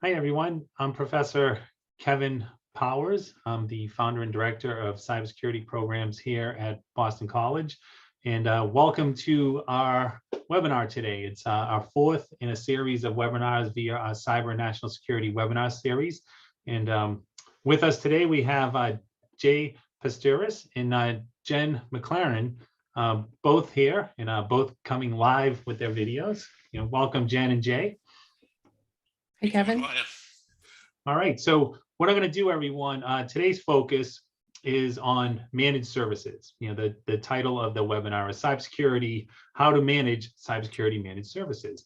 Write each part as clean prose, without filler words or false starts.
Hi, everyone. I'm Professor Kevin Powers. I'm the founder and director of cybersecurity programs here at Boston College. And welcome to our webinar today. It's our fourth in a series of webinars via our Cyber and National Security webinar series. And with us today, we have Jay Pasturis and Jen McLaren, both here and both coming live with their videos. Welcome, Jen and Jay. Hey, Kevin. All right, so what I'm going to do, everyone, today's focus is on managed services. The title of the webinar is Cybersecurity, How to Manage Cybersecurity Managed Services.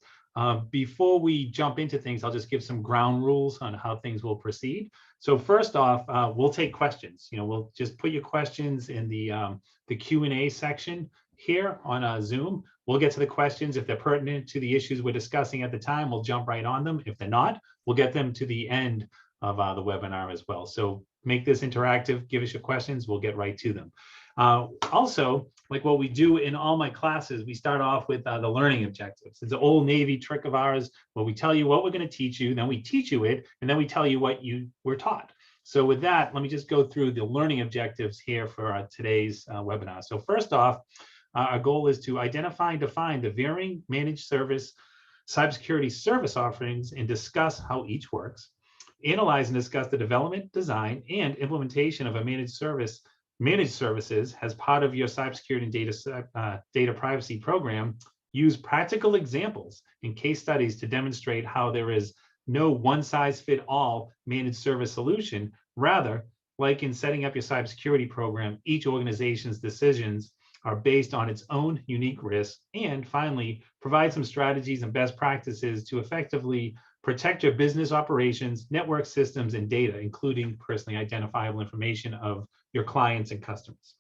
Before we jump into things, I'll just give some ground rules on how things will proceed. So first off, we'll take questions. We'll just put your questions in the Q&A section here on Zoom. We'll get to the questions. If they're pertinent to the issues we're discussing at the time, we'll jump right on them. If they're not, we'll get them to the end of the webinar as well. So make this interactive, give us your questions, we'll get right to them. Also, like what we do in all my classes, we start off with the learning objectives. It's an old Navy trick of ours where we tell you what we're going to teach you, then we teach you it, and then we tell you what you were taught. So with that, let me just go through the learning objectives here for today's webinar. So first off, our goal is to identify and define the varying managed service cybersecurity service offerings and discuss how each works. Analyze and discuss the development, design, and implementation of a managed services as part of your cybersecurity and data privacy program. Use practical examples and case studies to demonstrate how there is no one-size-fits-all managed service solution. Rather, like in setting up your cybersecurity program, each organization's decisions are based on its own unique risks. And finally, provide some strategies and best practices to effectively protect your business operations, network systems, and data, including personally identifiable information of your clients and customers.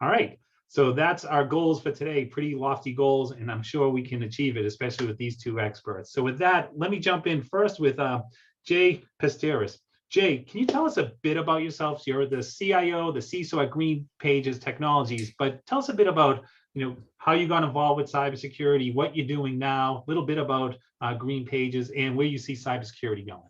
All right, so that's our goals for today. Pretty lofty goals, and I'm sure we can achieve it, especially with these two experts. So with that, let me jump in first with Jay Pasturis. Jay, can you tell us a bit about yourself? You're the CIO, the CISO at Green Pages Technologies, but tell us a bit about how you got involved with cybersecurity, what you're doing now, a little bit about Green Pages, and where you see cybersecurity going.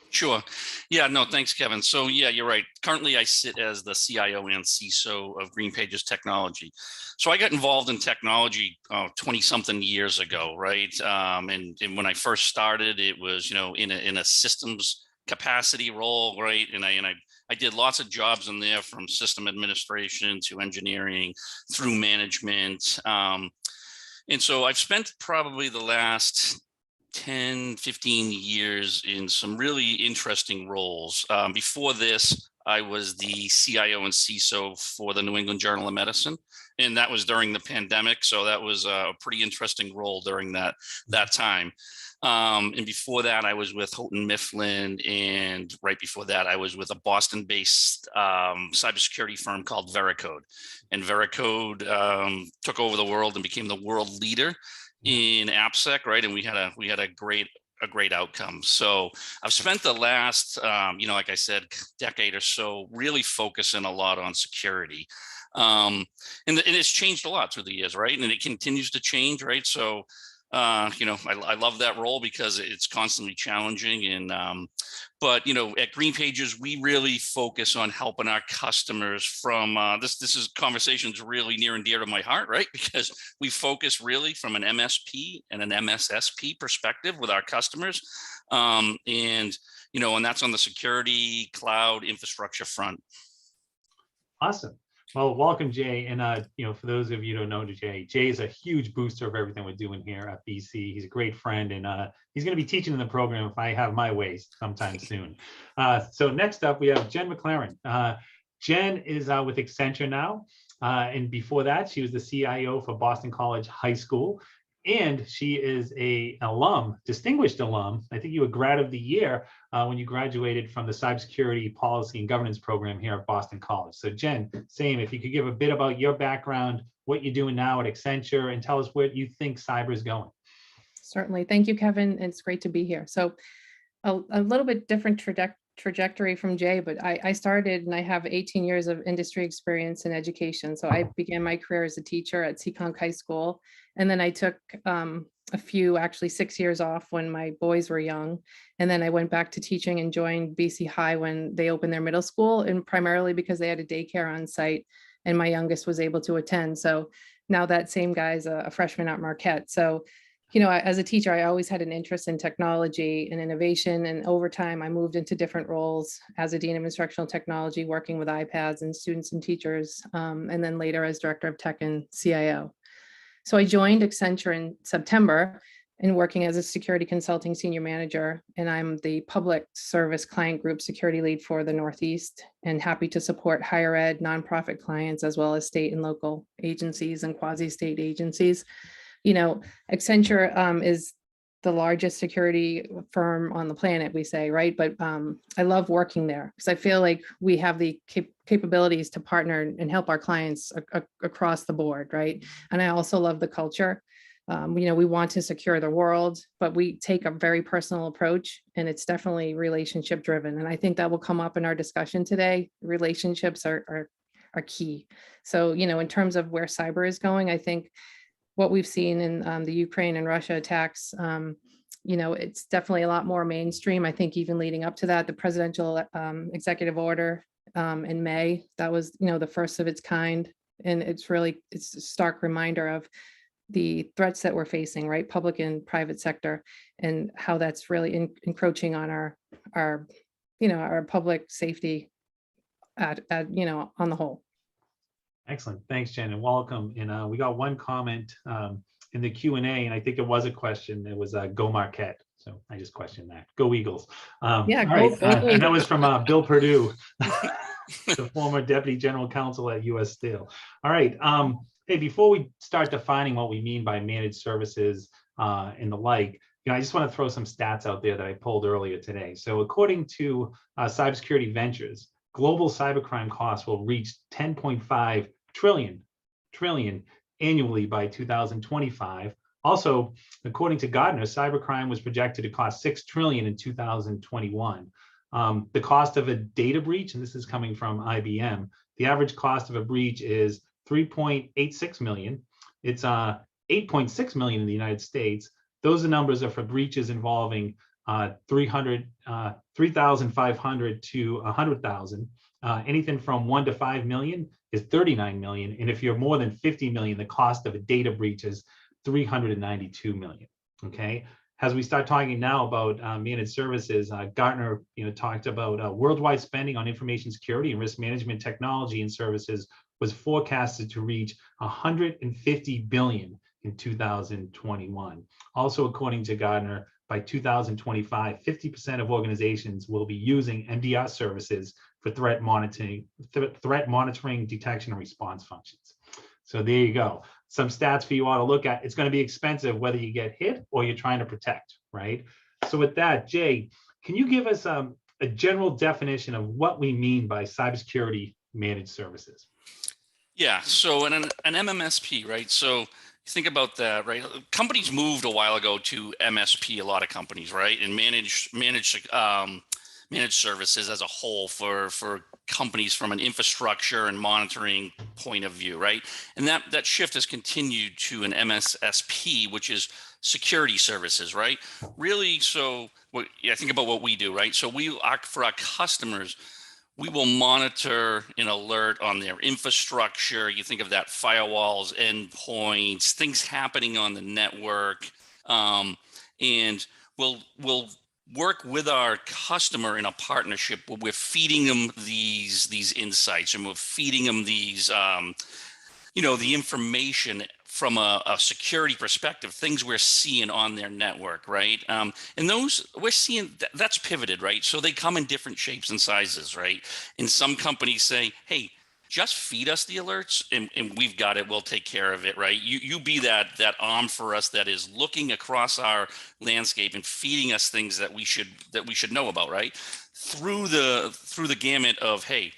Sure. Yeah, no, thanks, Kevin. So yeah, you're right. Currently, I sit as the CIO and CISO of Green Pages Technology. So I got involved in technology 20-something years ago, right? And when I first started, it was in a systems capacity role, right? And I did lots of jobs in there, from system administration to engineering through management. And so I've spent probably the last 10, 15 years in some really interesting roles. Before this, I was the CIO and CISO for the New England Journal of Medicine, and that was during the pandemic. So that was a pretty interesting role during that time. And before that, I was with Houghton Mifflin, and right before that, I was with a Boston-based cybersecurity firm called Veracode. And Veracode took over the world and became the world leader in AppSec, right? And we had a great outcome. So I've spent the last, like I said, decade or so really focusing a lot on security. And it's changed a lot through the years, right? And it continues to change, right? So I love that role because it's constantly challenging. And but at Green Pages, we really focus on helping our customers from this is conversations really near and dear to my heart, right? Because we focus really from an MSP and an MSSP perspective with our customers, and that's on the security, cloud, infrastructure front. Awesome. Well, welcome, Jay. And for those of you who don't know Jay is a huge booster of everything we're doing here at BC. He's a great friend, and he's going to be teaching in the program if I have my way sometime soon. So next up, we have Jen McLaren. Jen is with Accenture now, and before that, she was the CIO for Boston College High School. And she is a distinguished alum. I think you were grad of the year when you graduated from the Cybersecurity Policy and Governance program here at Boston College. So Jen, same, if you could give a bit about your background, what you're doing now at Accenture, and tell us where you think cyber is going. Certainly. Thank you, Kevin. It's great to be here. So a little bit different trajectory from Jay, but I started and I have 18 years of industry experience in education. So I began my career as a teacher at Seekonk High School. And then I took a few, actually 6 years off when my boys were young. And then I went back to teaching and joined BC High when they opened their middle school, and primarily because they had a daycare on site and my youngest was able to attend. So now that same guy's a freshman at Marquette. So, as a teacher, I always had an interest in technology and innovation. And over time, I moved into different roles as a dean of instructional technology, working with iPads and students and teachers, and then later as director of tech and CIO. So I joined Accenture in September and working as a security consulting senior manager. And I'm the public service client group security lead for the Northeast, and happy to support higher ed, nonprofit clients, as well as state and local agencies and quasi-state agencies. Accenture is the largest security firm on the planet, we say, right? But I love working there because I feel like we have the capabilities to partner and help our clients across the board, right? And I also love the culture. We want to secure the world, but we take a very personal approach, and it's definitely relationship driven. And I think that will come up in our discussion today. Relationships are key. So, in terms of where cyber is going, I think what we've seen in the Ukraine and Russia attacks, it's definitely a lot more mainstream. I think even leading up to that, the presidential executive order in May, that was, the first of its kind. And it's a stark reminder of the threats that we're facing, right? Public and private sector, and how that's really encroaching on our public safety on the whole. Excellent. Thanks, Jen, and welcome. And we got one comment in the Q&A, and I think it was a question. It was go Marquette. So I just questioned that. Go Eagles. Yeah, great. go And that was from Bill Perdue, the former Deputy General Counsel at U.S. Steel. All right. Hey, before we start defining what we mean by managed services and the like, I just want to throw some stats out there that I pulled earlier today. So according to Cybersecurity Ventures, global cybercrime costs will reach 10.5 trillion annually by 2025. Also, according to Gartner, cybercrime was projected to cost 6 trillion in 2021. The cost of a data breach, and this is coming from IBM, the average cost of a breach is 3.86 million. It's 8.6 million in the United States. Those numbers are for breaches involving 3,500 to 100,000. Anything from 1 to 5 million is 39 million. And if you're more than 50 million, the cost of a data breach is 392 million. Okay. As we start talking now about managed services, Gartner talked about worldwide spending on information security and risk management technology and services was forecasted to reach 150 billion in 2021. Also, according to Gartner, by 2025, 50% of organizations will be using MDR services for threat monitoring, detection, and response functions. So there you go. Some stats for you all to look at. It's going to be expensive whether you get hit or you're trying to protect, right? So with that, Jay, can you give us a general definition of what we mean by cybersecurity managed services? Yeah, so an MMSP, right? So think about that, right? Companies moved a while ago to MSP, a lot of companies, right? And managed services as a whole for companies from an infrastructure and monitoring point of view, right? And that shift has continued to an MSSP, which is security services, right? Really, so think about what we do, right? So for our customers, we will monitor and alert on their infrastructure. You think of that, firewalls, endpoints, things happening on the network, and we'll work with our customer in a partnership where we're feeding them these insights, and we're feeding them these, the information from a security perspective, things we're seeing on their network, right? And those we're seeing that's pivoted, right? So they come in different shapes and sizes, right? And some companies say, hey, just feed us the alerts and we've got it, we'll take care of it, right? You be that arm for us that is looking across our landscape and feeding us things that we should know about, right? Through the gamut of, hey,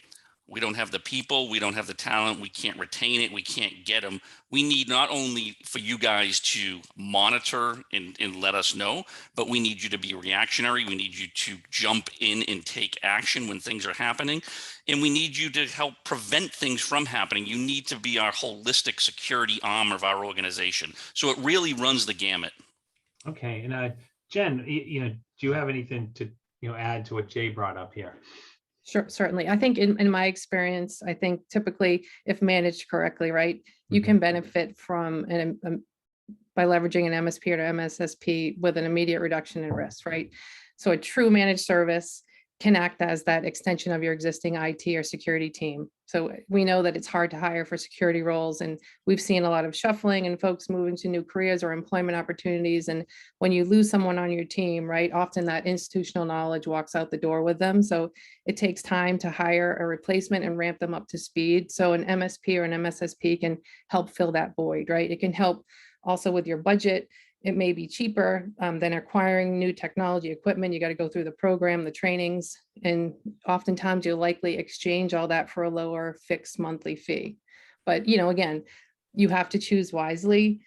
we don't have the people, we don't have the talent, we can't retain it, we can't get them. We need not only for you guys to monitor and let us know, but we need you to be reactionary. We need you to jump in and take action when things are happening. And we need you to help prevent things from happening. You need to be our holistic security arm of our organization. So it really runs the gamut. Okay, and Jen, do you have anything to add to what Jay brought up here? Sure, certainly. I think in my experience, I think typically if managed correctly, right, you can benefit from by leveraging an MSP or MSSP with an immediate reduction in risk, right? So a true managed service can act as that extension of your existing IT or security team. So we know that it's hard to hire for security roles, and we've seen a lot of shuffling and folks moving to new careers or employment opportunities. And when you lose someone on your team, right, often that institutional knowledge walks out the door with them. So it takes time to hire a replacement and ramp them up to speed. So an MSP or an MSSP can help fill that void, right? It can help also with your budget. It may be cheaper than acquiring new technology equipment. You got to go through the program, the trainings, and oftentimes you'll likely exchange all that for a lower fixed monthly fee. But again, you have to choose wisely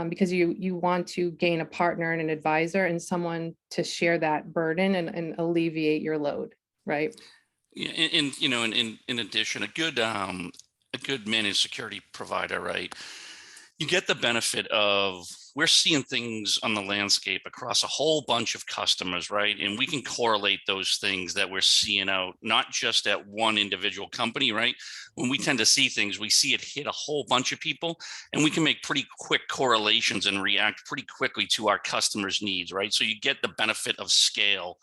because you want to gain a partner and an advisor and someone to share that burden and alleviate your load, right? Yeah, in addition, a good managed security provider, right? You get the benefit of, we're seeing things on the landscape across a whole bunch of customers, right? And we can correlate those things that we're seeing out, not just at one individual company, right? When we tend to see things, we see it hit a whole bunch of people, and we can make pretty quick correlations and react pretty quickly to our customers' needs, right? So you get the benefit of scale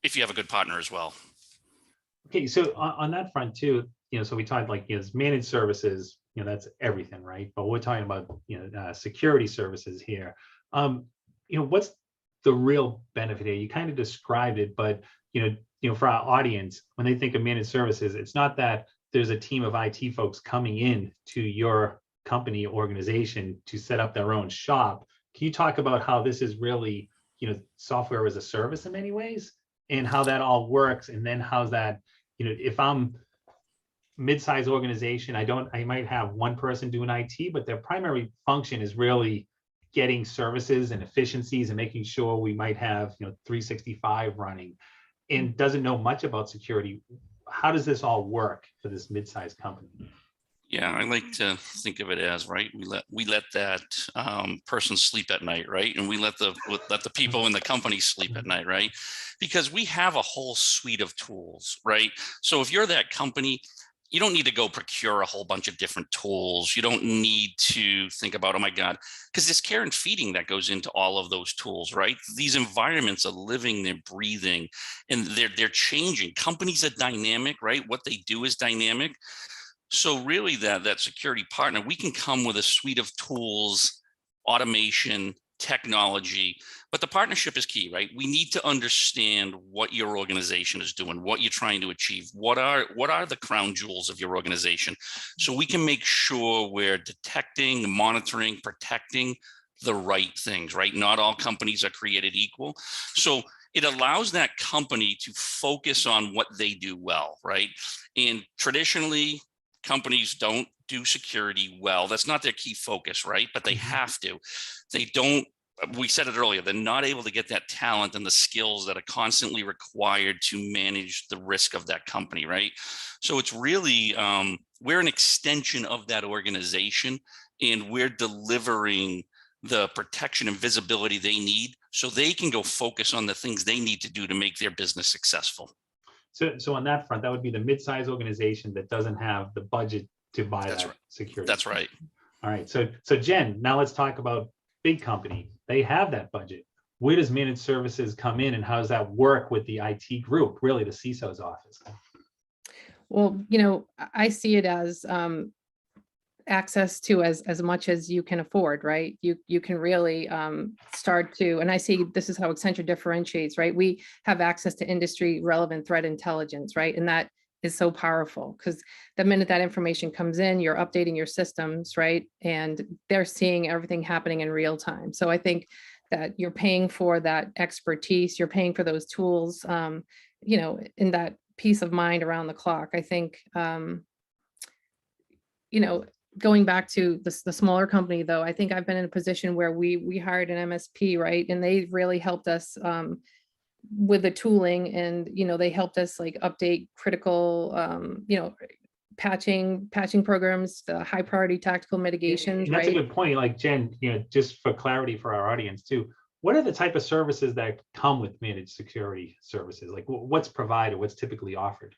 if you have a good partner as well. Okay, so on that front too, so we talked like managed services, that's everything, right? But we're talking about security services here. What's the real benefit here? You kind of described it, but for our audience, when they think of managed services, it's not that there's a team of IT folks coming in to your company organization to set up their own shop. Can you talk about how this is really software as a service in many ways, and how that all works, and then how's that if I'm mid-sized organization, I might have one person doing IT, but their primary function is really getting services and efficiencies and making sure we might have 365 running, and doesn't know much about security. How does this all work for this mid-sized company? Yeah, I like to think of it as, right, we let that person sleep at night, right? And we let the people in the company sleep at night, right? Because we have a whole suite of tools, right? So if you're that company, you don't need to go procure a whole bunch of different tools. You don't need to think about, oh my God, because there's care and feeding that goes into all of those tools, right? These environments are living, they're breathing, and they're changing. Companies are dynamic, right? What they do is dynamic. So really that security partner, we can come with a suite of tools, automation, technology, but the partnership is key, right? We need to understand what your organization is doing, what you're trying to achieve, what are the crown jewels of your organization, so we can make sure we're detecting, monitoring, protecting the right things, right? Not all companies are created equal. So it allows that company to focus on what they do well, right? And traditionally, companies don't do security well. That's not their key focus, right? But they have to. They don't, we said it earlier, they're not able to get that talent and the skills that are constantly required to manage the risk of that company, right? So it's really, we're an extension of that organization, and we're delivering the protection and visibility they need so they can go focus on the things they need to do to make their business successful. So on that front, that would be the mid-sized organization that doesn't have the budget to buy That's that right. security. That's right. All right. So Jen, now let's talk about big company. They have that budget. Where does managed services come in, and how does that work with the IT group, really the CISO's office? Well, I see it as access to as much as you can afford, right? You can really start to, and I see this is how Accenture differentiates, right? We have access to industry relevant threat intelligence, right? And that is so powerful because the minute that information comes in, you're updating your systems, right? And they're seeing everything happening in real time. So I think that you're paying for that expertise, you're paying for those tools, in that peace of mind around the clock. I think, going back to the smaller company, though, I think I've been in a position where we hired an MSP, right? And they really helped us with the tooling, and they helped us like update critical patching programs, the high priority tactical mitigations, And that's a right? good point. Like Jen, just for clarity for our audience too, what are the type of services that come with managed security services? Like what's provided, what's typically offered?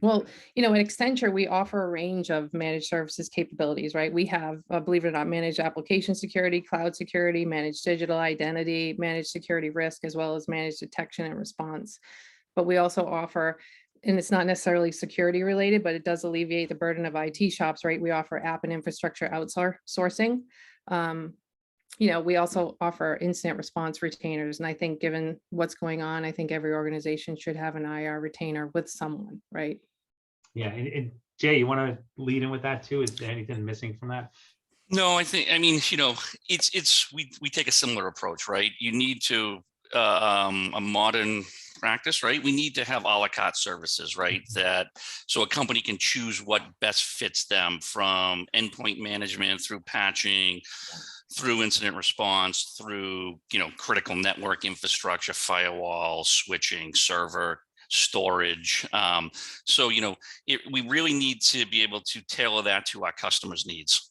Well, at Accenture, we offer a range of managed services capabilities, right? We have, believe it or not, managed application security, cloud security, managed digital identity, managed security risk, as well as managed detection and response. But we also offer, and it's not necessarily security related, but it does alleviate the burden of IT shops, right? We offer app and infrastructure outsourcing. We also offer incident response retainers. And I think given what's going on, I think every organization should have an IR retainer with someone, right? Yeah, and Jay, you want to lead in with that too? Is there anything missing from that? No, I mean, we take a similar approach, right? You need to, a modern practice, right? We need to have a la carte services, right? So a company can choose what best fits them, from endpoint management through patching, through incident response, through, critical network infrastructure, firewall, switching, server, storage. So, we really need to be able to tailor that to our customers' needs.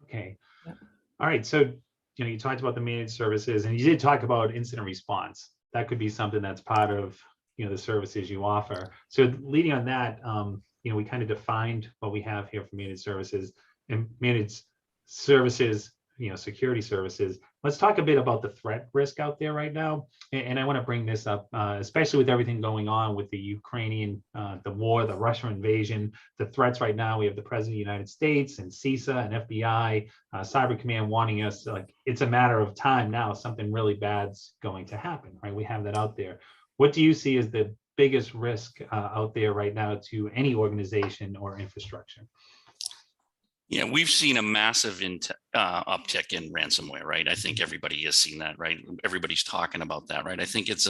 Okay. Yeah. All right. So, you talked about the managed services and you did talk about incident response. That could be something that's part of, the services you offer. So leading on that, we kind of defined what we have here for managed services and managed services, security services. Let's talk a bit about the threat risk out there right now. And I want to bring this up, especially with everything going on with the Ukrainian, the war, the Russian invasion, the threats right now. We have the President of the United States and CISA and FBI, Cyber Command wanting us, like, it's a matter of time now, something really bad's going to happen, right? We have that out there. What do you see as the biggest risk out there right now to any organization or infrastructure? Yeah, we've seen a massive uptick in ransomware, right? I think everybody has seen that, right? Everybody's talking about that, right? I think it's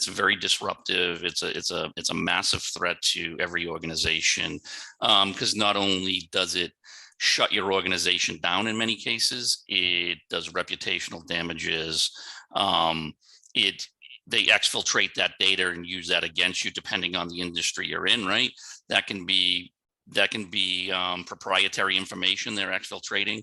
very disruptive. It's a massive threat to every organization, because not only does it shut your organization down in many cases, it does reputational damages. They exfiltrate that data and use that against you, depending on the industry you're in, right? That can be proprietary information they're exfiltrating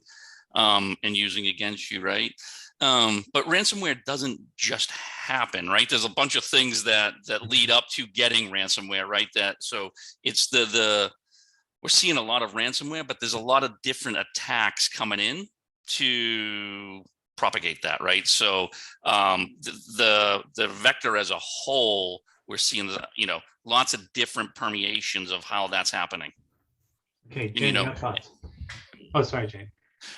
and using against you, right? But ransomware doesn't just happen, right? There's a bunch of things that lead up to getting ransomware, right? So it's we're seeing a lot of ransomware, but there's a lot of different attacks coming in to propagate that, right? So the vector as a whole, we're seeing lots of different permeations of how that's happening. Okay, Jane, your thoughts? Oh, sorry, Jane.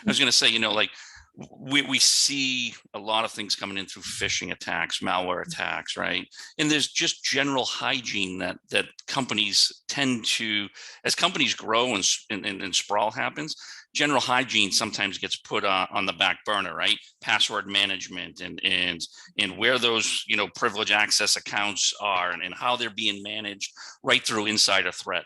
I was going to say, like we see a lot of things coming in through phishing attacks, malware attacks, right? And there's just general hygiene that companies tend to, as companies grow and sprawl happens, general hygiene sometimes gets put on the back burner, right? Password management and where those privileged access accounts are and how they're being managed right through insider threat.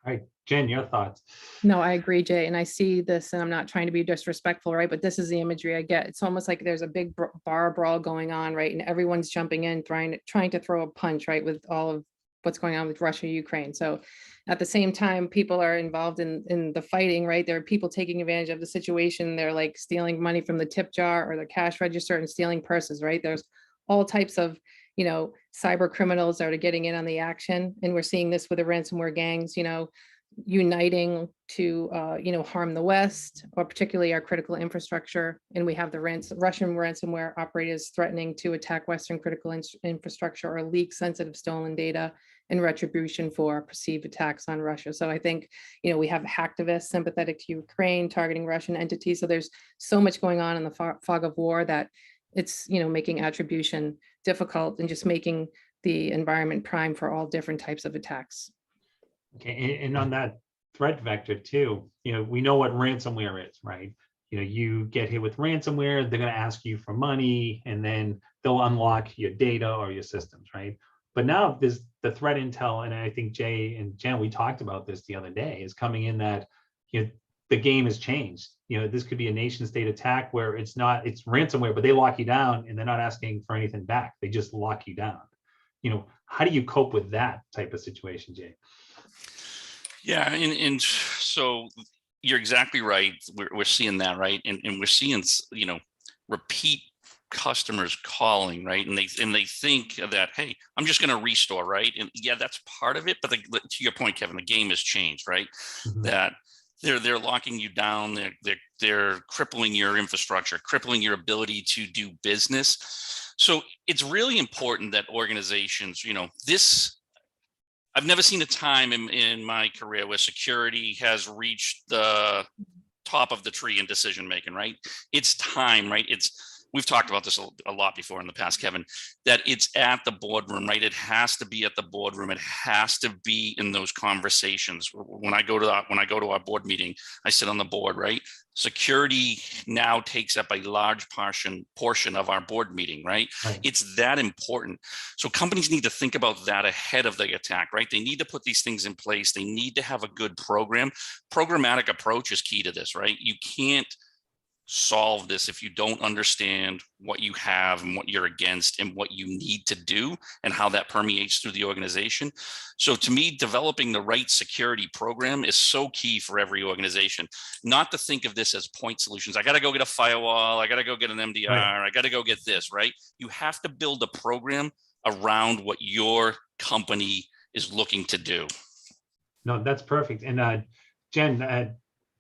All right, Jen, your thoughts? No, I agree, Jay. And I see this, and I'm not trying to be disrespectful, right? But this is the imagery I get. It's almost like there's a big bar brawl going on, right? And everyone's jumping in, trying to throw a punch, right? With all of what's going on with Russia, Ukraine. So at the same time, people are involved in the fighting, right? There are people taking advantage of the situation. They're like stealing money from the tip jar or the cash register and stealing purses, right? There's all types of cyber criminals that are getting in on the action. And we're seeing this with the ransomware gangs, uniting to, harm the West, or particularly our critical infrastructure. And we have the Russian ransomware operators threatening to attack Western critical infrastructure or leak sensitive stolen data in retribution for perceived attacks on Russia. So I think, we have hacktivists sympathetic to Ukraine targeting Russian entities. So there's so much going on in the fog of war that it's, making attribution difficult and just making the environment prime for all different types of attacks. Okay, and on that threat vector too, we know what ransomware is, right? You get hit with ransomware, they're going to ask you for money, and then they'll unlock your data or your systems, right? But now there's the threat intel, and I think Jay and Jen, we talked about this the other day, is coming in that the game has changed. This could be a nation state attack where it's ransomware, but they lock you down and they're not asking for anything back. They just lock you down. How do you cope with that type of situation, Jay? Yeah, and so you're exactly right. We're seeing that, right? And we're seeing, repeat customers calling, right? And they think that, hey, I'm just going to restore, right? And yeah, that's part of it. But to your point, Kevin, the game has changed, right? Mhm. That they're locking you down. They're crippling your infrastructure, crippling your ability to do business. So it's really important that organizations, this. I've never seen a time in my career where security has reached the top of the tree in decision making, right? It's time, right? We've talked about this a lot before in the past, Kevin, that it's at the boardroom, right? It has to be at the boardroom. It has to be in those conversations. When I go to our board meeting, I sit on the board, right? Security now takes up a large portion of our board meeting, right? Right. It's that important. So companies need to think about that ahead of the attack, right? They need to put these things in place. They need to have a good program. Programmatic approach is key to this, right? You can't solve this if you don't understand what you have and what you're against and what you need to do and how that permeates through the organization. So to me, developing the right security program is so key for every organization, not to think of this as point solutions. I got to go get a firewall. I got to go get an MDR. Right. I got to go get this, right? You have to build a program around what your company is looking to do. No, that's perfect. And Jen,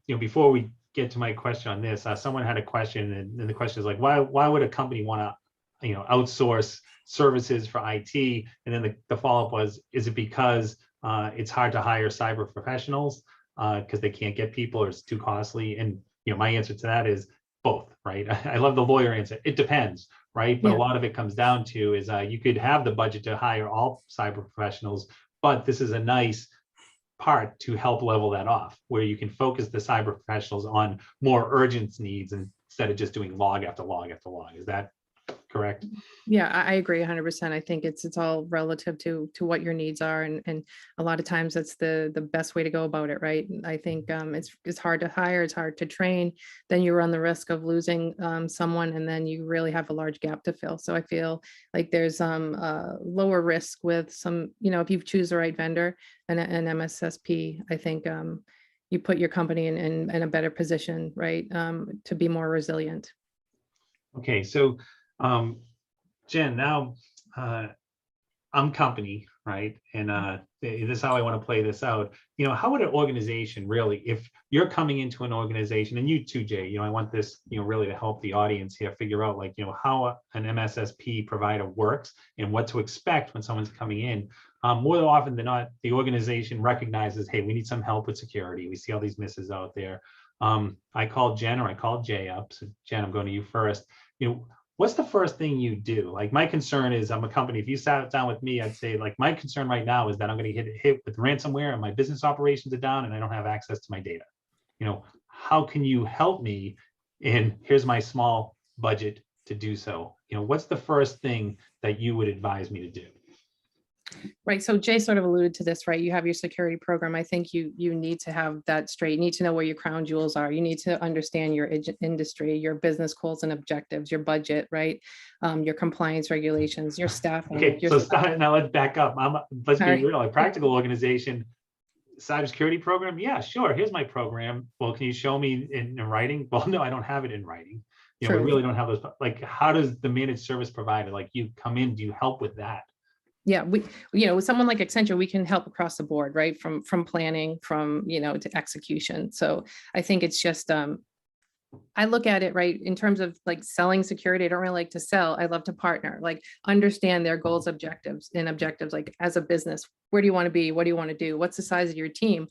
before we get to my question on this, someone had a question, and the question is like, why would a company want to, outsource services for IT? And then the follow-up was, is it because it's hard to hire cyber professionals because they can't get people or it's too costly? And my answer to that is both, right? I love the lawyer answer. It depends, right? But Yeah. a lot of it comes down to is you could have the budget to hire all cyber professionals, but this is a nice part to help level that off, where you can focus the cyber professionals on more urgent needs instead of just doing log after log after log. Is that correct? Yeah, I agree 100%. I think it's all relative to what your needs are, and a lot of times that's the best way to go about it, right? And I think it's hard to hire, it's hard to train. Then you run the risk of losing someone, and then you really have a large gap to fill. So I feel like there's lower risk with some, if you choose the right vendor and an MSSP, I think you put your company in a better position, right, to be more resilient. Okay, so Jen, now I'm company, right? And this is how I want to play this out. How would an organization really, if you're coming into an organization, and you too, Jay, I want this, really to help the audience here figure out, like, how an MSSP provider works and what to expect when someone's coming in. More often than not, the organization recognizes, hey, we need some help with security. We see all these misses out there. I called Jen, or I called Jay up. So Jen, I'm going to you first. What's the first thing you do? Like, my concern is, I'm a company. If you sat down with me, I'd say, like, my concern right now is that I'm going to get hit with ransomware and my business operations are down and I don't have access to my data. How can you help me? And here's my small budget to do so. What's the first thing that you would advise me to do? Right. So Jay sort of alluded to this, right? You have your security program. I think you need to have that straight. You need to know where your crown jewels are. You need to understand your industry, your business goals and objectives, your budget, right? Your compliance regulations, your staffing. Okay, so now let's back up. Let's be real. A practical organization, cybersecurity program. Yeah, sure. Here's my program. Well, can you show me in writing? Well, no, I don't have it in writing. We really don't have those. Like, how does the managed service provider, like you, come in? Do you help with that? Yeah, with someone like Accenture, we can help across the board, right? From planning, from, to execution. So I think it's just, I look at it, right, in terms of like selling security. I don't really like to sell. I love to partner, like understand their goals, objectives, like as a business, where do you want to be? What do you want to do? What's the size of your team?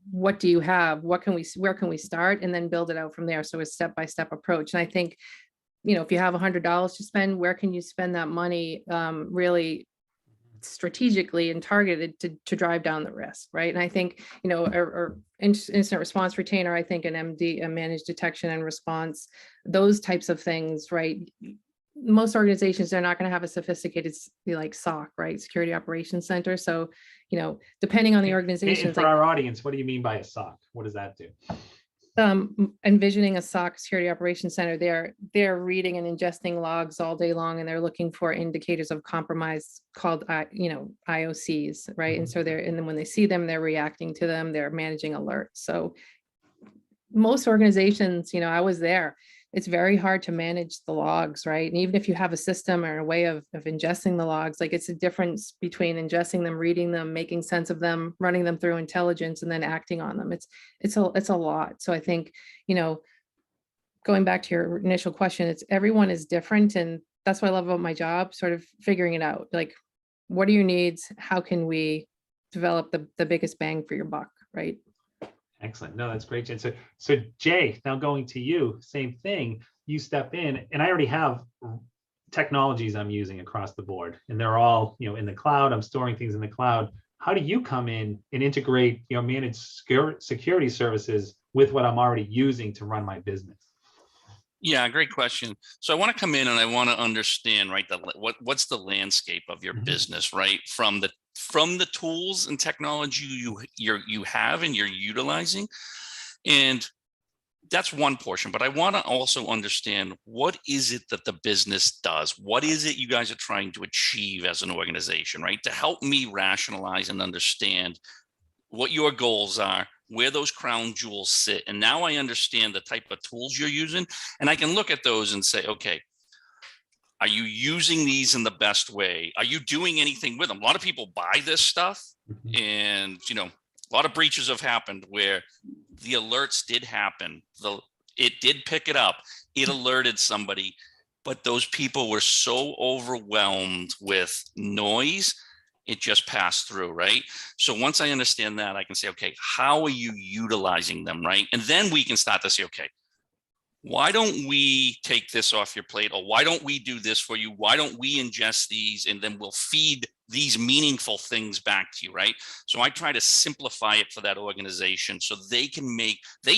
What do you have? Where can we start? And then build it out from there. So a step-by-step approach. And I think, if you have $100 to spend, where can you spend that money really strategically and targeted to drive down the risk, right? And I think, or incident response retainer, I think an MD, a managed detection and response, those types of things, right? Most organizations, they're not going to have a sophisticated like SOC, right? Security Operations Center. So, depending on the organization. And for our audience, what do you mean by a SOC? What does that do? envisioning a SOC, Security Operations Center, they're reading and ingesting logs all day long, and they're looking for indicators of compromise called, IOCs, right? And so and then when they see them, they're reacting to them, they're managing alerts. So most organizations, I was there. It's very hard to manage the logs, right? And even if you have a system or a way of ingesting the logs, like it's a difference between ingesting them, reading them, making sense of them, running them through intelligence, and then acting on them. It's a lot. So I think, going back to your initial question, everyone is different. And that's what I love about my job, sort of figuring it out. Like, what are your needs? How can we develop the biggest bang for your buck, right? Excellent. No, that's great, Jen. So Jay, now going to you, same thing. You step in, and I already have technologies I'm using across the board, and they're all, in the cloud. I'm storing things in the cloud. How do you come in and integrate, managed security services with what I'm already using to run my business? Yeah, great question. So I want to come in and I want to understand, right, what's the landscape of your business, right? From the tools and technology you have and you're utilizing. And that's one portion, but I want to also understand, what is it that the business does? What is it you guys are trying to achieve as an organization, right? To help me rationalize and understand what your goals are, where those crown jewels sit. And now I understand the type of tools you're using, and I can look at those and say, okay, are you using these in the best way? Are you doing anything with them? A lot of people buy this stuff, and a lot of breaches have happened where the alerts did happen. It did pick it up. It alerted somebody, but those people were so overwhelmed with noise, it just passed through, right? So once I understand that, I can say, okay, how are you utilizing them, right? And then we can start to say, okay, why don't we take this off your plate? Or why don't we do this for you? Why don't we ingest these? And then we'll feed these meaningful things back to you, right? So I try to simplify it for that organization so they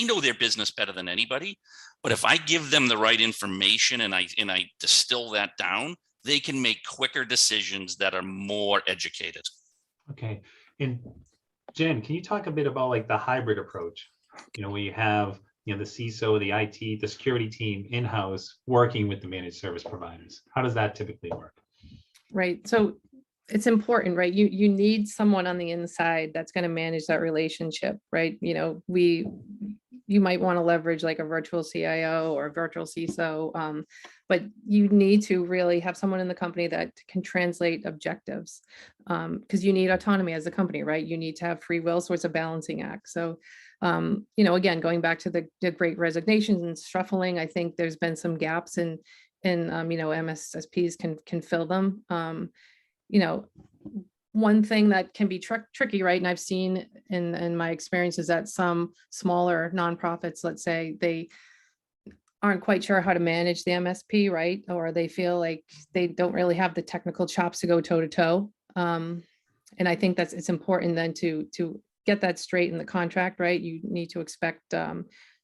know their business better than anybody. But if I give them the right information and I distill that down, they can make quicker decisions that are more educated. Okay. And Jen, can you talk a bit about like the hybrid approach? Where you have, the CISO, the IT, the security team in-house working with the managed service providers. How does that typically work? Right. So it's important, right? You need someone on the inside that's going to manage that relationship, right? You might want to leverage like a virtual CIO or a virtual CISO, but you need to really have someone in the company that can translate objectives, because you need autonomy as a company, right? You need to have free will, so it's a balancing act. So, again, going back to the great resignations and shuffling, I think there's been some gaps in MSSPs can fill them. One thing that can be tricky, right? And I've seen in my experience is that some smaller nonprofits, let's say, they aren't quite sure how to manage the MSP, right? Or they feel like they don't really have the technical chops to go toe to toe. And I think it's important then to get that straight in the contract, right? You need to expect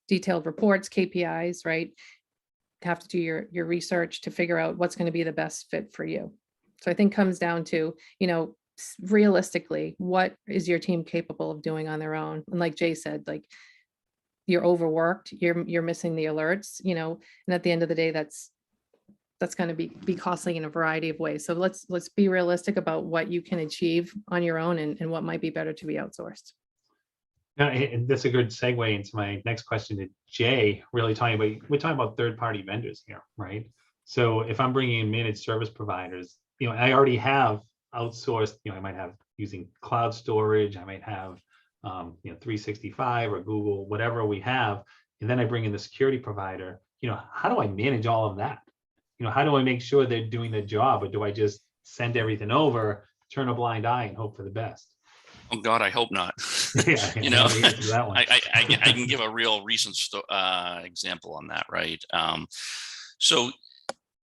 detailed reports, KPIs, right? Have to do your research to figure out what's going to be the best fit for you. So I think comes down to, realistically, what is your team capable of doing on their own? And like Jay said, like, you're overworked, you're missing the alerts, and at the end of the day, that's going to be costly in a variety of ways. So let's be realistic about what you can achieve on your own and what might be better to be outsourced. Now, and that's a good segue into my next question to Jay, really we're talking about third-party vendors here, right? So if I'm bringing in managed service providers, I already have outsourced, I might have using cloud storage, I might have, 365 or Google, whatever we have. And then I bring in the security provider, how do I manage all of that? How do I make sure they're doing the job, or do I just send everything over, turn a blind eye and hope for the best? Oh God, I hope not. Yeah, that one. I can give a real recent example on that, right? So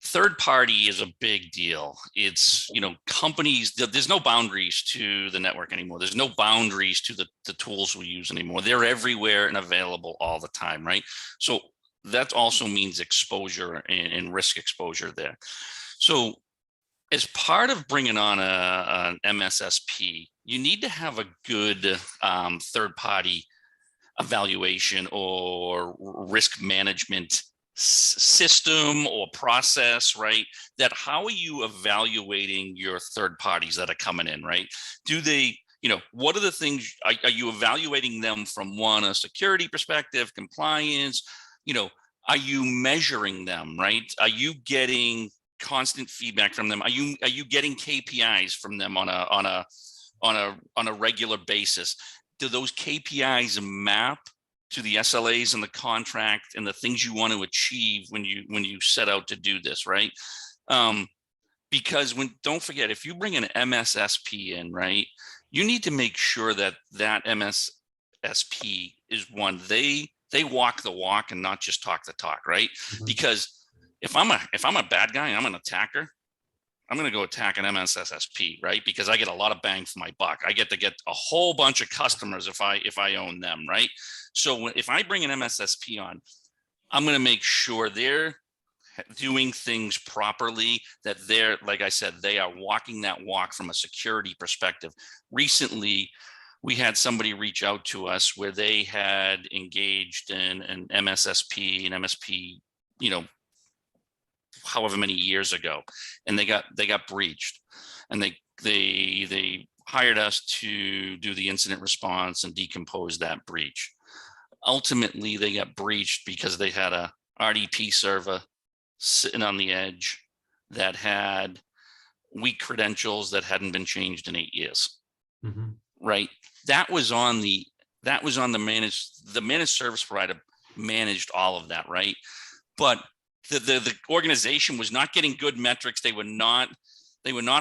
third party is a big deal. It's, companies, there's no boundaries to the network anymore. There's no boundaries to the tools we use anymore. They're everywhere and available all the time, right? So that also means exposure and risk exposure there. So as part of bringing on an MSSP, you need to have a good third-party evaluation or risk management system or process, right? That how are you evaluating your third parties that are coming in, right? Do they, what are the things, are you evaluating them from a security perspective, compliance, are you measuring them, right? Are you getting constant feedback from them? Are you getting KPIs from them on a regular basis? Do those KPIs map to the SLAs and the contract and the things you want to achieve when you set out to do this, right? Because don't forget, if you bring an MSSP in, right, you need to make sure that MSSP is one, they walk the walk and not just talk the talk, right? Mhm. Because if I'm a bad guy and I'm an attacker, I'm going to go attack an MSSP, right? Because I get a lot of bang for my buck. I get to get a whole bunch of customers if I own them, right? So if I bring an MSSP on, I'm going to make sure they're doing things properly, that they're, like I said, they are walking that walk from a security perspective. Recently, we had somebody reach out to us where they had engaged in an MSSP, an MSP, however many years ago, and they got breached, and they hired us to do the incident response and decompose that breach. Ultimately, they got breached because they had a RDP server sitting on the edge that had weak credentials that hadn't been changed in 8 years. Mhm. Right? That was on the managed service provider managed all of that, right? But the organization was not getting good metrics. They were not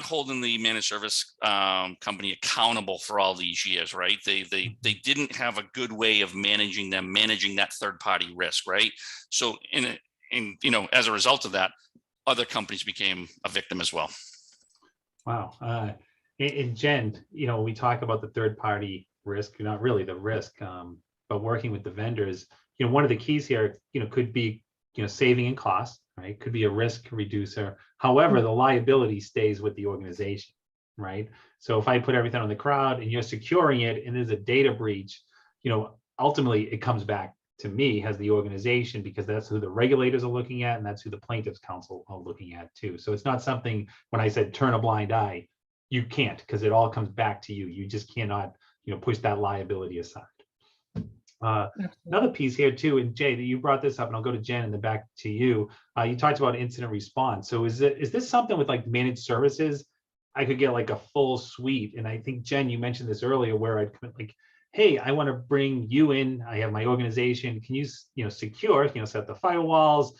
holding the managed service company accountable for all these years, right? They didn't have a good way of managing that third party risk, right? So as a result of that, other companies became a victim as well. Wow. And Jen, we talk about the third party risk, not really the risk, but working with the vendors, one of the keys here, could be, saving in cost, right? Could be a risk reducer. However, the liability stays with the organization, right? So if I put everything on the cloud and you're securing it and there's a data breach, ultimately it comes back to me as the organization, because that's who the regulators are looking at and that's who the plaintiffs counsel are looking at too. So it's not something, when I said turn a blind eye, you can't, because it all comes back to you. You just cannot, push that liability aside. Another piece here too, and Jay, that you brought this up, and I'll go to Jen and then back to you. You talked about incident response. So is this something with like managed services? I could get like a full suite, and I think Jen, you mentioned this earlier, where I'd come like, hey, I want to bring you in. I have my organization. Can you, secure, set the firewalls,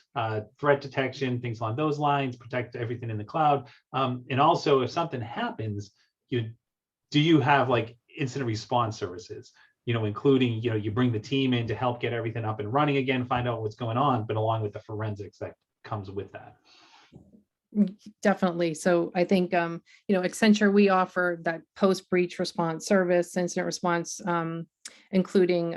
threat detection, things along those lines, protect everything in the cloud, and also if something happens, do you have like incident response services? Including, you bring the team in to help get everything up and running again, find out what's going on, but along with the forensics that comes with that. Definitely. So I think, Accenture, we offer that post-breach response service, incident response, including,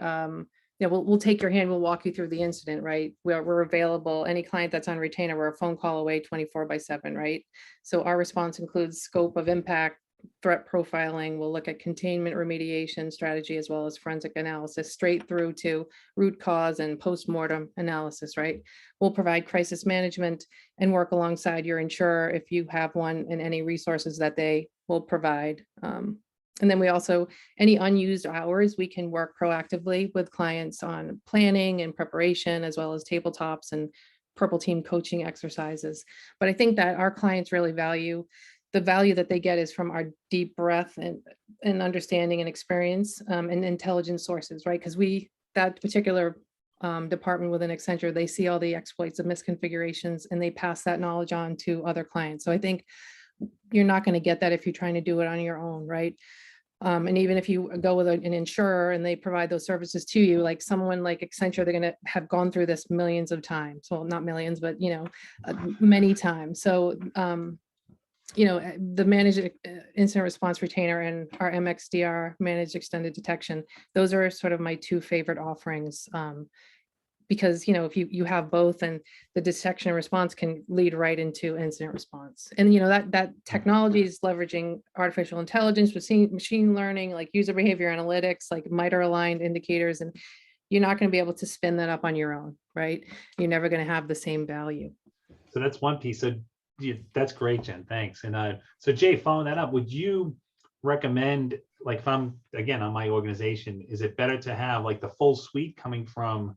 we'll take your hand, we'll walk you through the incident, right? We're available. Any client that's on retainer, we're a phone call away 24/7, right? So our response includes scope of impact, threat profiling. We'll look at containment remediation strategy, as well as forensic analysis, straight through to root cause and post-mortem analysis, right? We'll provide crisis management and work alongside your insurer if you have one, and any resources that they will provide. And then we also, any unused hours, we can work proactively with clients on planning and preparation, as well as tabletops and purple team coaching exercises. But I think that our clients really value, the value that they get is from our deep breadth and understanding and experience, and intelligence sources, right? Because that particular department within Accenture, they see all the exploits of misconfigurations and they pass that knowledge on to other clients. So I think you're not going to get that if you're trying to do it on your own, right? And even if you go with an insurer and they provide those services to you, like someone like Accenture, they're going to have gone through this millions of times. Well, not millions, but many times. So the managed incident response retainer and our MXDR, managed extended detection, those are sort of my two favorite offerings, because if you have both, and the detection and response can lead right into incident response. And that technology is leveraging artificial intelligence, machine learning, like user behavior analytics, like MITRE aligned indicators, and you're not going to be able to spin that up on your own, right? You're never going to have the same value. So that's one piece. So that's great, Jen. Thanks. And so Jay, following that up, would you recommend, like if I'm again on my organization, is it better to have like the full suite coming from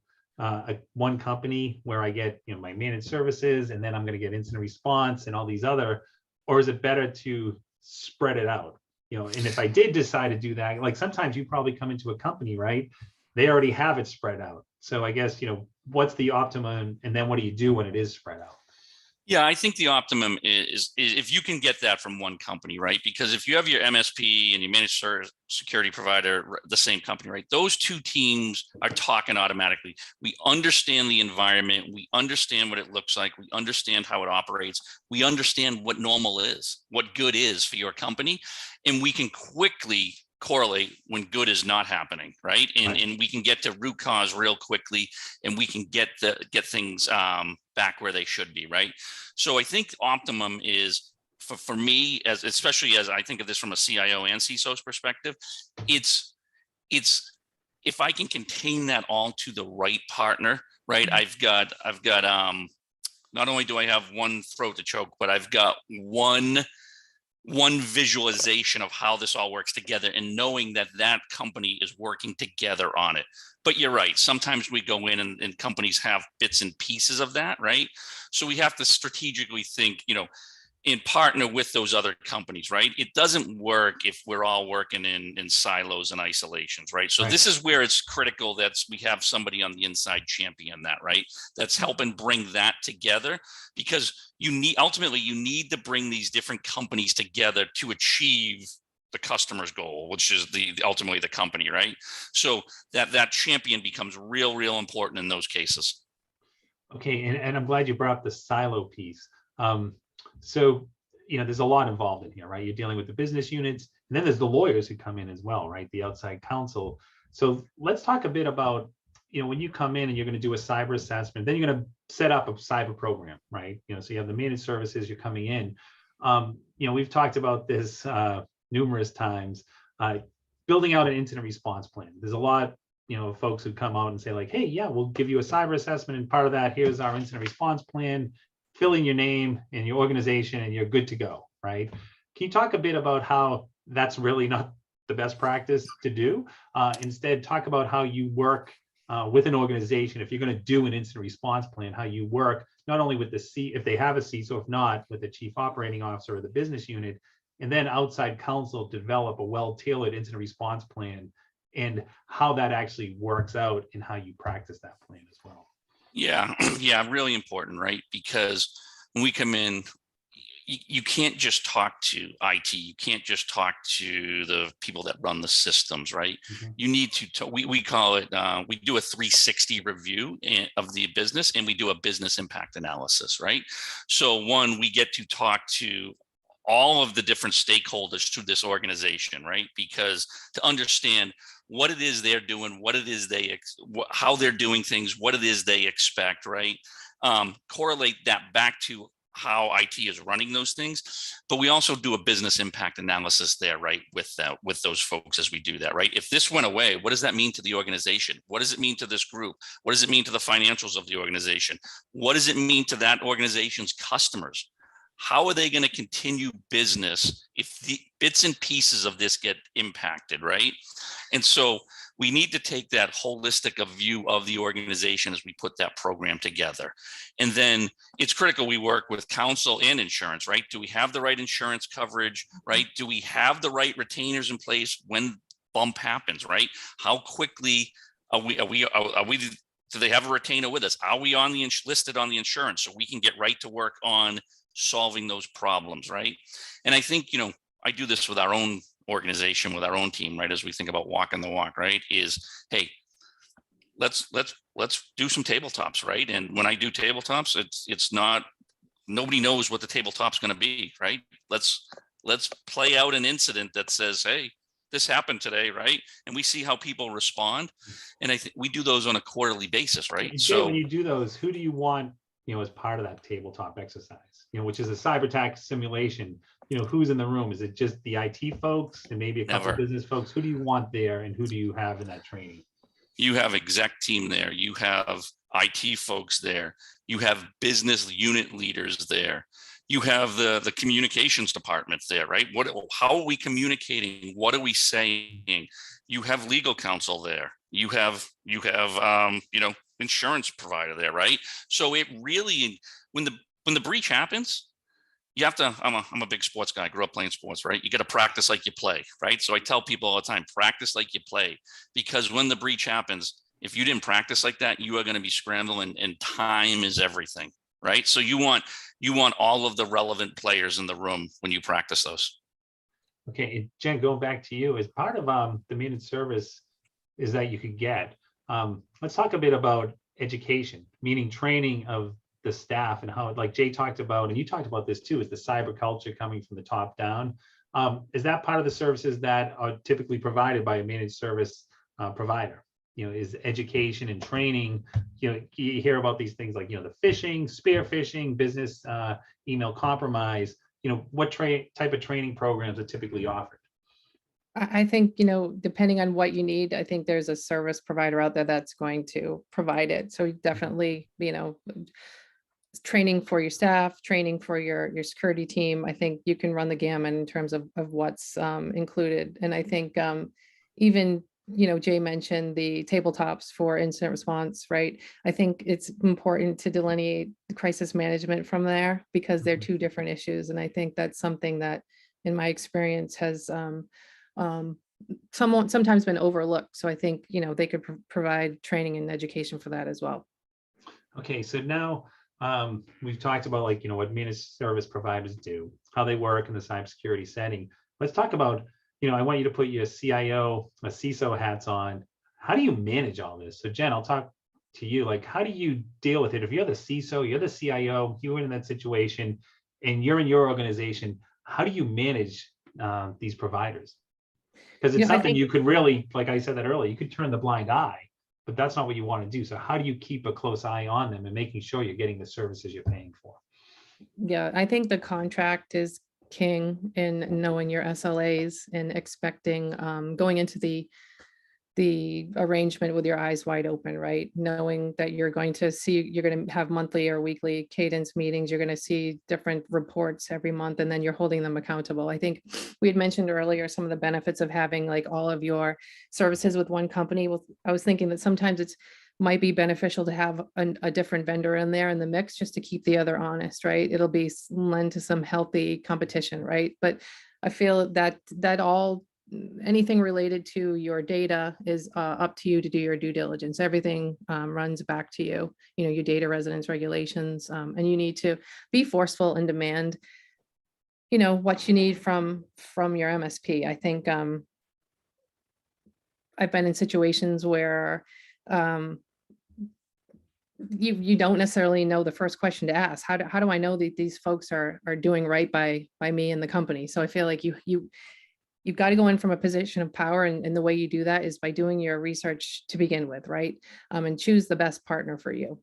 one company where I get my managed services and then I'm going to get incident response and all these other, or is it better to spread it out? And if I did decide to do that, like sometimes you probably come into a company, right? They already have it spread out. So I guess, what's the optimum, and then what do you do when it is spread out? Yeah, I think the optimum is if you can get that from one company, right? Because if you have your MSP and your managed security provider, the same company, right? Those two teams are talking automatically. We understand the environment. We understand what it looks like. We understand how it operates. We understand what normal is, what good is for your company. And we can quickly correlate when good is not happening, right? And we can get to root cause real quickly, and we can get things back where they should be, right? So I think optimum is for me, especially as I think of this from a CIO and CISO's perspective, it's if I can contain that all to the right partner, right? I've got not only do I have one throat to choke, but I've got one visualization of how this all works together, and knowing that company is working together on it. But you're right. Sometimes we go in and companies have bits and pieces of that, right? So we have to strategically think, and partner with those other companies, right? It doesn't work if we're all working in silos and isolations, right? So this is where it's critical that we have somebody on the inside champion that, right? That's helping bring that together, because ultimately you need to bring these different companies together to achieve the customer's goal, which is ultimately the company, right? So that champion becomes real important in those cases. Okay, and I'm glad you brought up the silo piece. So, there's a lot involved in here, right? You're dealing with the business units, and then there's the lawyers who come in as well, right? The outside counsel. So let's talk a bit about, when you come in and you're going to do a cyber assessment, then you're going to set up a cyber program, right? So you have the managed services, you're coming in. We've talked about this numerous times, building out an incident response plan. There's a lot, folks who come out and say like, hey, yeah, we'll give you a cyber assessment, and part of that, here's our incident response plan. Fill in your name and your organization and you're good to go, right? Can you talk a bit about how that's really not the best practice to do? Instead, talk about how you work with an organization. If you're going to do an incident response plan, how you work not only with if they have a CISO, if not, with the chief operating officer or the business unit, and then outside counsel to develop a well-tailored incident response plan, and how that actually works out and how you practice that plan as well. Yeah, really important, right? Because when we come in, you can't just talk to IT. You can't just talk to the people that run the systems, right? Mm-hmm. You need to, we call it, we do a 360 review of the business, and we do a business impact analysis, right? So one, we get to talk to all of the different stakeholders to this organization, right? Because to understand what it is they're doing, what it is how they're doing things, what it is they expect, right? Correlate that back to how IT is running those things. But we also do a business impact analysis there, right? With those folks as we do that, right? If this went away, what does that mean to the organization? What does it mean to this group? What does it mean to the financials of the organization? What does it mean to that organization's customers? How are they going to continue business if the bits and pieces of this get impacted, right? And so we need to take that holistic view of the organization as we put that program together. And then it's critical we work with counsel and insurance, right? Do we have the right insurance coverage, right? Do we have the right retainers in place when bump happens, right? How quickly are we do they have a retainer with us? Are we listed on the insurance so we can get right to work on solving those problems, right? And I think, I do this with our own organization, with our own team, right? As we think about walking the walk, right? Is, hey, let's do some tabletops, right? And when I do tabletops, it's not, nobody knows what the tabletop's going to be, right? Let's play out an incident that says, hey, this happened today, right? And we see how people respond. And I think we do those on a quarterly basis, right? And so when you do those, who do you want, as part of that tabletop exercise, which is a cyber attack simulation? Who's in the room? Is it just the IT folks and maybe a couple of business folks? Who do you want there, and who do you have in that training? You have exec team there. You have IT folks there. You have business unit leaders there. You have the communications departments there, right? How are we communicating? What are we saying? You have legal counsel there. You have insurance provider there, right? So it really, when the breach happens, you have to, I'm a big sports guy, I grew up playing sports, right? You got to practice like you play, right? So I tell people all the time, practice like you play, because when the breach happens, if you didn't practice like that, you are going to be scrambling, and time is everything, right? So you want all of the relevant players in the room when you practice those. Okay, and Jen, going back to you, as part of the managed service is that you could get, let's talk a bit about education, meaning training of the staff, and how, like Jay talked about, and you talked about this too, is the cyber culture coming from the top down. Is that part of the services that are typically provided by a managed service provider? Is education and training, you hear about these things like, the phishing, spear phishing, business email compromise, what type of training programs are typically offered? I think, depending on what you need, I think there's a service provider out there that's going to provide it. So definitely, training for your staff, training for your security team. I think you can run the gamut in terms of what's included. And I think even, Jay mentioned the tabletops for incident response, right? I think it's important to delineate the crisis management from there, because they're two different issues. And I think that's something that, in my experience, has sometimes been overlooked. So I think, they could provide training and education for that as well. Okay, so now we've talked about, like, what managed service providers do, how they work in the cybersecurity setting. Let's talk about, I want you to put your CIO, a CISO hats on. How do you manage all this? So Jen, I'll talk to you. Like, how do you deal with it? If you're the CISO, you're the CIO, you're in that situation, and you're in your organization, how do you manage these providers? Because it's something you could really, like I said that earlier, you could turn the blind eye, but that's not what you want to do. So how do you keep a close eye on them and making sure you're getting the services you're paying for? Yeah, I think the contract is king in knowing your SLAs and expecting, going into the arrangement with your eyes wide open, right? Knowing that you're going to have monthly or weekly cadence meetings, you're going to see different reports every month, and then you're holding them accountable. I think we had mentioned earlier some of the benefits of having like all of your services with one company. Well, I was thinking that sometimes it's might be beneficial to have a different vendor in there in the mix, just to keep the other honest, right? It'll be lend to some healthy competition, right? But I feel that anything related to your data is up to you to do your due diligence. Everything runs back to you, your data residence regulations, and you need to be forceful and demand, what you need from your MSP. I think I've been in situations where you don't necessarily know the first question to ask. How do I know that these folks are doing right by me and the company? So I feel like you've got to go in from a position of power, and the way you do that is by doing your research to begin with, right? And choose the best partner for you.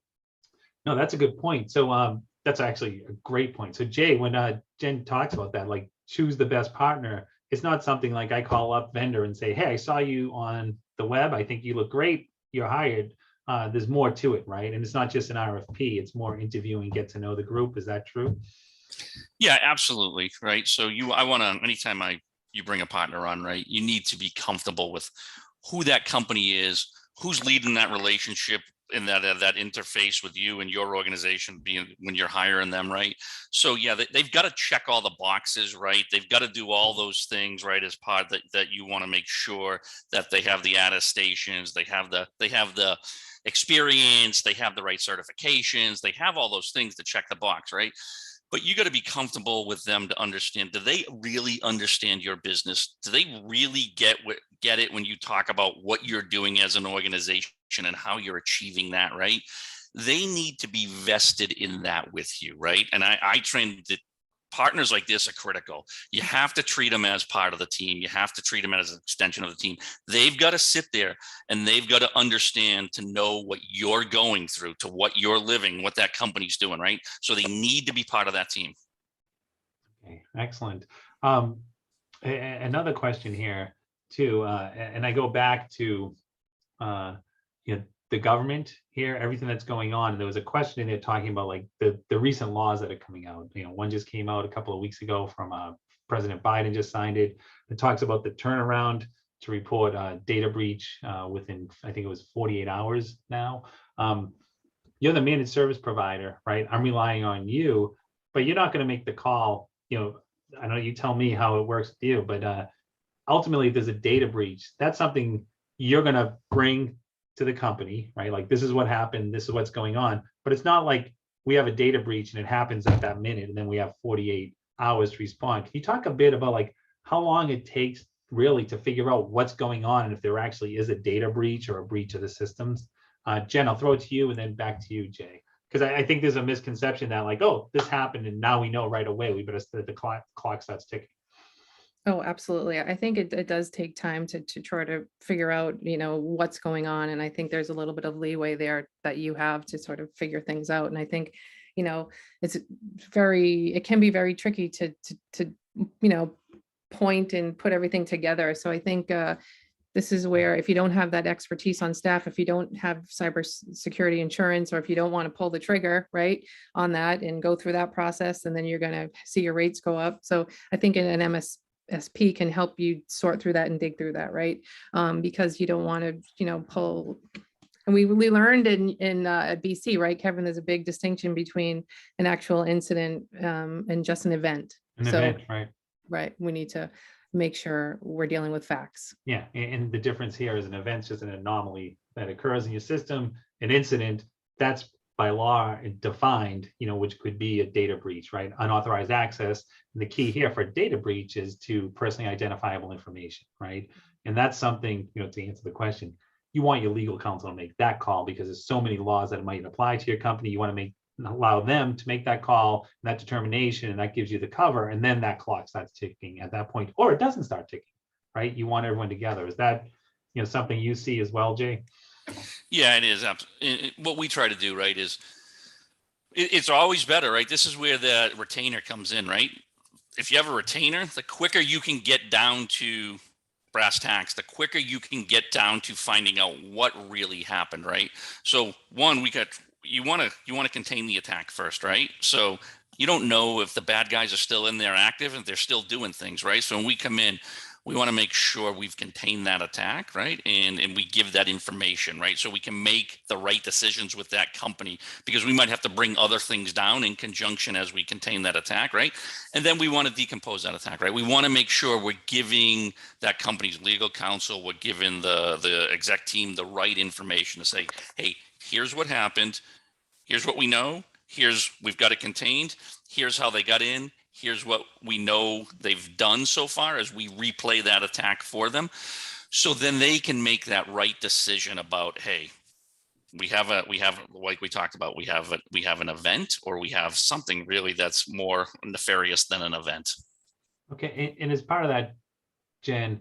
No, that's a good point. So that's actually a great point. So Jay, when Jen talks about that, like choose the best partner, it's not something like I call up vendor and say, hey, I saw you on the web. I think you look great. You're hired. There's more to it, right? And it's not just an RFP. It's more interviewing, get to know the group. Is that true? Yeah, absolutely. Right. So anytime you bring a partner on, right, you need to be comfortable with who that company is, who's leading that relationship in that interface with you and your organization, being when you're hiring them, right? So yeah, they've got to check all the boxes, right? They've got to do all those things, right, as part that you want to make sure that they have the attestations, they have the experience, they have the right certifications, they have all those things to check the box, right? But you got to be comfortable with them to understand, do they really understand your business? Do they really get it when you talk about what you're doing as an organization and how you're achieving that, right? They need to be vested in that with you, right? And I train that partners like this are critical. You have to treat them as part of the team. You have to treat them as an extension of the team. They've got to sit there and they've got to understand, to know what you're going through, to what you're living, what that company's doing, right? So they need to be part of that team. Okay, excellent. Another question here too, and I go back to the government here, everything that's going on. And there was a question in there talking about like the recent laws that are coming out. One just came out a couple of weeks ago from President Biden just signed it. It talks about the turnaround to report data breach within, I think it was 48 hours now. You're the managed service provider, right? I'm relying on you, but you're not going to make the call. I know you tell me how it works with you, but ultimately, if there's a data breach, that's something you're going to bring to the company, right? Like, this is what happened, this is what's going on. But it's not like we have a data breach and it happens at that minute, and then we have 48 hours to respond. Can you talk a bit about like how long it takes really to figure out what's going on and if there actually is a data breach or a breach of the systems? Jen, I'll throw it to you and then back to you, Jay, because I think there's a misconception that like, oh, this happened and now we know right away. We better the clock starts ticking. Oh, absolutely. I think it does take time to try to figure out, what's going on. And I think there's a little bit of leeway there that you have to sort of figure things out. And I think, it can be very tricky to point and put everything together. So I think this is where if you don't have that expertise on staff, if you don't have cybersecurity insurance, or if you don't want to pull the trigger right on that and go through that process, and then you're going to see your rates go up. So I think in an MSP can help you sort through that and dig through that, right? Because you don't want to, pull. And we learned in at BC, right, Kevin, there's a big distinction between an actual incident and just an event. Event, right? Right. We need to make sure we're dealing with facts. Yeah, and the difference here is an event's just an anomaly that occurs in your system. An incident, that's by law defined, which could be a data breach, right? Unauthorized access. And the key here for data breach is to personally identifiable information, right? And that's something, to answer the question, you want your legal counsel to make that call because there's so many laws that might apply to your company. You want to allow them to make that call, that determination, and that gives you the cover. And then that clock starts ticking at that point, or it doesn't start ticking, right? You want everyone together. Is that, something you see as well, Jay? Yeah, it is. What we try to do, right, is it's always better, right? This is where the retainer comes in, right? If you have a retainer, the quicker you can get down to brass tacks, the quicker you can get down to finding out what really happened, right? So one, you want to contain the attack first, right? So you don't know if the bad guys are still in there active and they're still doing things, right? So when we come in, we want to make sure we've contained that attack, right? And we give that information, right? So we can make the right decisions with that company, because we might have to bring other things down in conjunction as we contain that attack, right? And then we want to decompose that attack, right? We want to make sure we're giving that company's legal counsel, we're giving the exec team the right information to say, hey, here's what happened. Here's what we know. We've got it contained. Here's how they got in. Here's what we know they've done so far as we replay that attack for them. So then they can make that right decision about, hey, we have like we talked about, we have an event, or we have something really that's more nefarious than an event. Okay, and as part of that, Jen,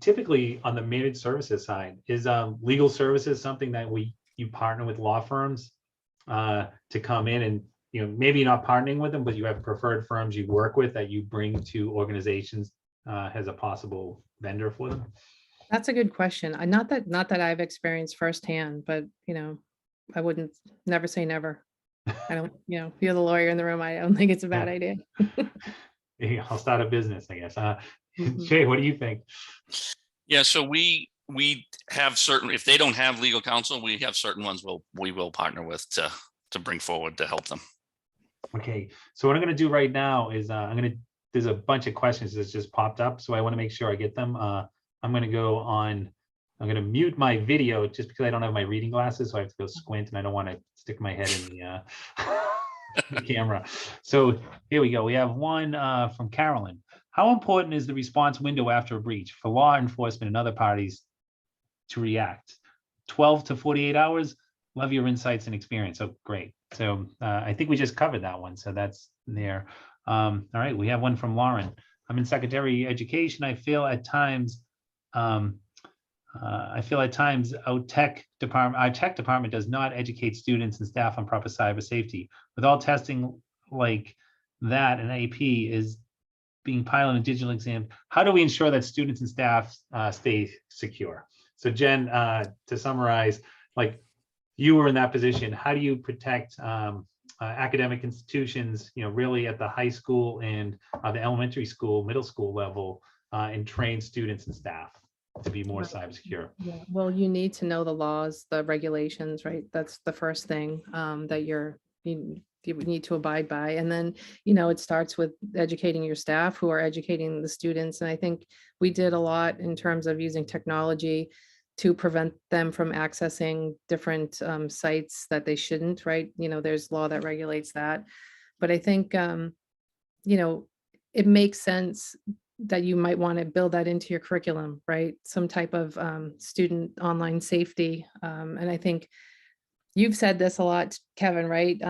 typically on the managed services side, is legal services something that you partner with law firms to come in and, maybe you're not partnering with them, but you have preferred firms you work with that you bring to organizations as a possible vendor for them? That's a good question. Not that I've experienced firsthand, but I wouldn't never say never. I don't, you're the lawyer in the room. I don't think it's a bad idea. Yeah, I'll start a business, I guess. Mhm. Jay, what do you think? Yeah, so we have certain, if they don't have legal counsel, we have certain ones we will partner with to bring forward to help them. Okay, so what I'm going to do right now is there's a bunch of questions that's just popped up, so I want to make sure I get them. I'm going to mute my video just because I don't have my reading glasses, so I have to go squint and I don't want to stick my head in the camera. So here we go. We have one from Carolyn. How important is the response window after a breach for law enforcement and other parties to react? 12 to 48 hours? Love your insights and experience. Oh, great. So I think we just covered that one. So that's there. All right, we have one from Lauren. I'm in secondary education. I feel at times our tech department does not educate students and staff on proper cyber safety. With all testing like that, an AP is being piloted in digital exam. How do we ensure that students and staff stay secure? So Jen, to summarize, like you were in that position, how do you protect academic institutions, really at the high school and the elementary school, middle school level, and train students and staff to be more Right. cyber secure? Yeah, well, you need to know the laws, the regulations, right? That's the first thing that you would need to abide by. And then, it starts with educating your staff who are educating the students. And I think we did a lot in terms of using technology to prevent them from accessing different sites that they shouldn't, right? There's law that regulates that. But I think, it makes sense that you might want to build that into your curriculum, right? Some type of student online safety. And I think you've said this a lot, Kevin, right?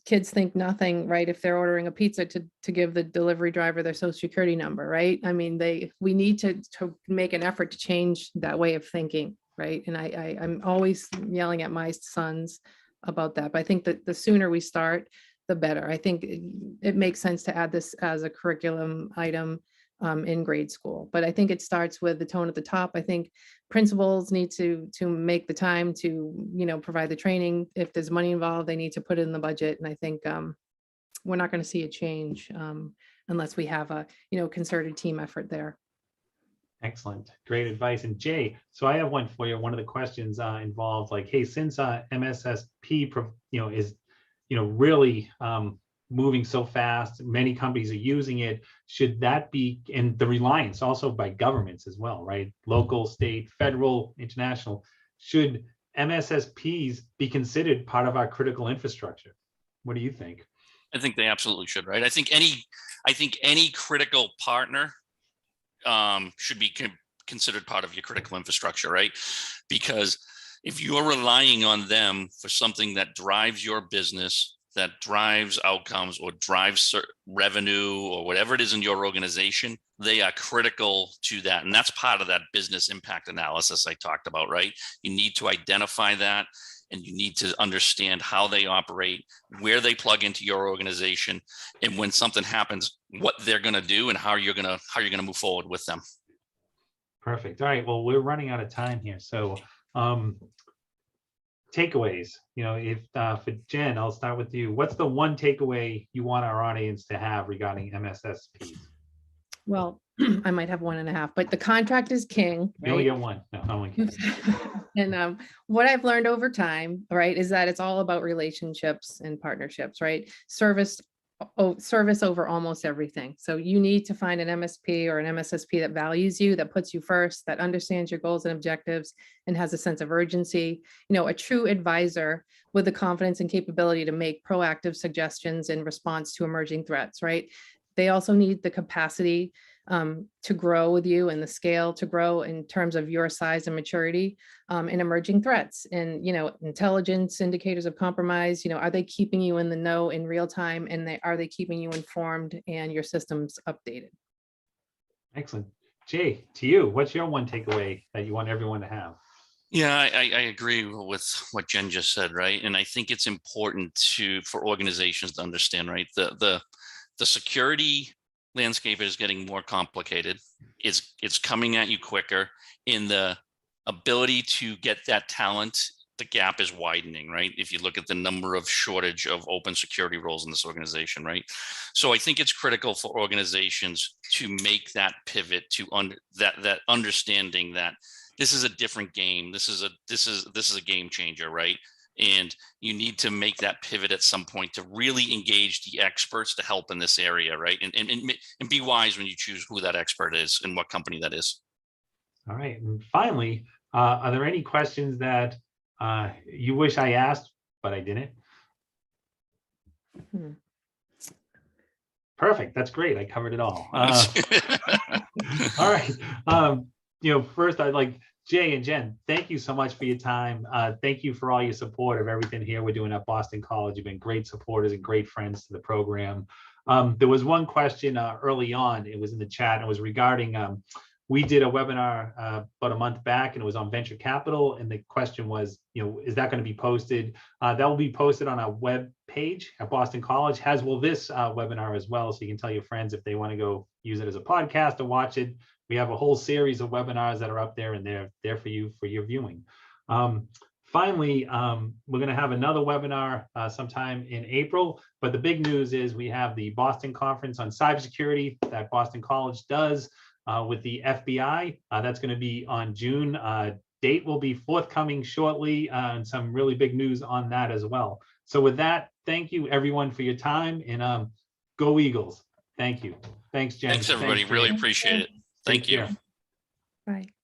Kids think nothing, right? If they're ordering a pizza to give the delivery driver their social security number, right? I mean, we need to make an effort to change that way of thinking, right? And I'm always yelling at my sons about that. But I think that the sooner we start, the better. I think it makes sense to add this as a curriculum item in grade school. But I think it starts with the tone at the top. I think principals need to make the time to, provide the training. If there's money involved, they need to put it in the budget. And I think we're not going to see a change unless we have a, concerted team effort there. Excellent. Great advice. And Jay, so I have one for you. One of the questions involved, like, hey, since MSSP, is, really moving so fast, many companies are using it, should that be, and the reliance also by governments as well, right? Local, state, federal, international, should MSSPs be considered part of our critical infrastructure? What do you think? I think they absolutely should, right? I think any critical partner should be considered part of your critical infrastructure, right? Because if you're relying on them for something that drives your business, that drives outcomes or drives revenue or whatever it is in your organization, they are critical to that. And that's part of that business impact analysis I talked about, right? You need to identify that, and you need to understand how they operate, where they plug into your organization, and when something happens, what they're going to do and how you're going to move forward with them. Perfect. All right. Well, we're running out of time here. So takeaways, if for Jen, I'll start with you. What's the one takeaway you want our audience to have regarding MSSPs? Well, I might have 1.5, but the contract is king. You only get one. No, I only get And what I've learned over time, right, is that it's all about relationships and partnerships, right? Service over almost everything. So you need to find an MSP or an MSSP that values you, that puts you first, that understands your goals and objectives, and has a sense of urgency. A true advisor with the confidence and capability to make proactive suggestions in response to emerging threats, right? They also need the capacity to grow with you and the scale to grow in terms of your size and maturity in emerging threats and, intelligence indicators of compromise. Are they keeping you in the know in real time, and are they keeping you informed and your systems updated? Excellent. Jay, to you, what's your one takeaway that you want everyone to have? Yeah, I agree with what Jen just said, right? And I think it's important for organizations to understand, right? The security landscape is getting more complicated. It's coming at you quicker. In the ability to get that talent, the gap is widening, right? If you look at the number of shortage of open security roles in this organization, right? So I think it's critical for organizations to make that pivot to that understanding that this is a different game. This is a game changer, right? And you need to make that pivot at some point to really engage the experts to help in this area, right? And be wise when you choose who that expert is and what company that is. All right. And finally, are there any questions that you wish I asked, but I didn't? Perfect. That's great. I covered it all. All right. First, I'd like Jay and Jen, thank you so much for your time. Thank you for all your support of everything here we're doing at Boston College. You've been great supporters and great friends to the program. There was one question early on. It was in the chat, and it was regarding, we did a webinar about a month back, and it was on venture capital. And the question was, is that going to be posted? That will be posted on our web page at Boston College, as will this webinar as well. So you can tell your friends if they want to go use it as a podcast or watch it. We have a whole series of webinars that are up there, and they're there for you for your viewing. finally, we're going to have another webinar sometime in April. But the big news is we have the Boston Conference on Cybersecurity that Boston College does with the FBI. That's going to be on June. Date will be forthcoming shortly, and some really big news on that as well. So with that, thank you everyone for your time, and go Eagles. Thank you. Thanks, Jen. Thanks, everybody. Really appreciate it. Thank Take you. care. Bye.